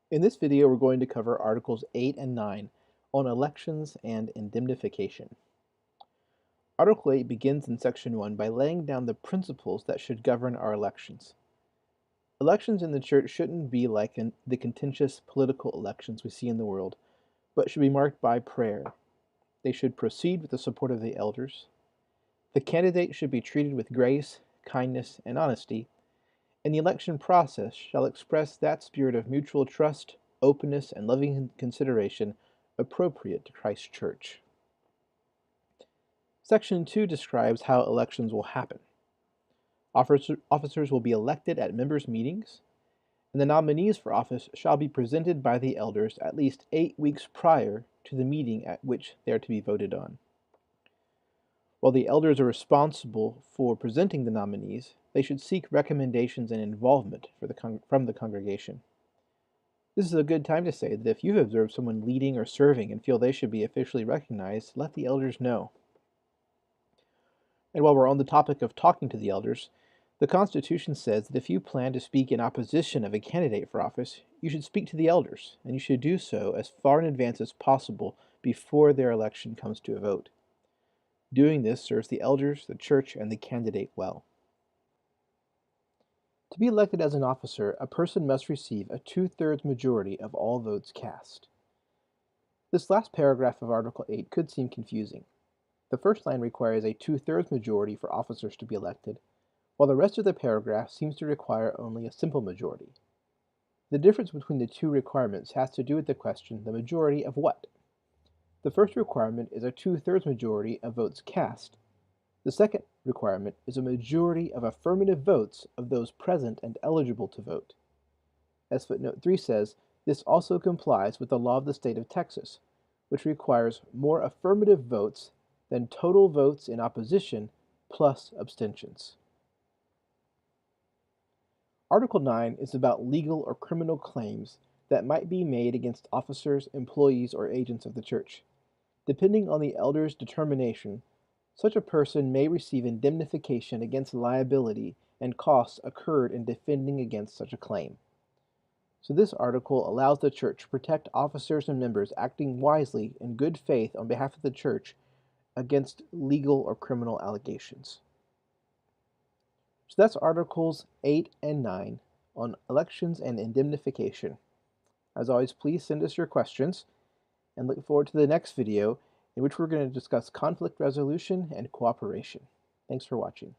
In this video, we're going to cover Articles 8 and 9 on elections and indemnification. Article 8 begins in Section 1 by laying down the principles that should govern our elections. Elections in the church shouldn't be like the contentious political elections we see in the world, but should be marked by prayer. They should proceed with the support of the elders. The candidate should be treated with grace, kindness, and honesty, and the election process shall express that spirit of mutual trust, openness, and loving consideration appropriate to Christ's church. Section 2 describes how elections will happen. Officers will be elected at members' meetings, and the nominees for office shall be presented by the elders at least 8 weeks prior to the meeting at which they are to be voted on. While the elders are responsible for presenting the nominees, they should seek recommendations and involvement from the congregation. This is a good time to say that if you've observed someone leading or serving and feel they should be officially recognized, let the elders know. And while we're on the topic of talking to the elders, the Constitution says that if you plan to speak in opposition of a candidate for office, you should speak to the elders, and you should do so as far in advance as possible before their election comes to a vote. Doing this serves the elders, the church, and the candidate well. To be elected as an officer, a person must receive a 2/3 majority of all votes cast. This last paragraph of Article 8 could seem confusing. The first line requires a 2/3 majority for officers to be elected, while the rest of the paragraph seems to require only a simple majority. The difference between the two requirements has to do with the question, the majority of what? The first requirement is a 2/3 majority of votes cast. The second requirement is a majority of affirmative votes of those present and eligible to vote. As footnote 3 says, this also complies with the law of the state of Texas, which requires more affirmative votes than total votes in opposition plus abstentions. Article 9 is about legal or criminal claims that might be made against officers, employees, or agents of the church. Depending on the elder's determination, such a person may receive indemnification against liability and costs incurred in defending against such a claim. So this article allows the church to protect officers and members acting wisely in good faith on behalf of the church against legal or criminal allegations. So that's Articles 8 and 9 on elections and indemnification. As always, please send us your questions and look forward to the next video in which we're going to discuss conflict resolution and cooperation. Thanks for watching.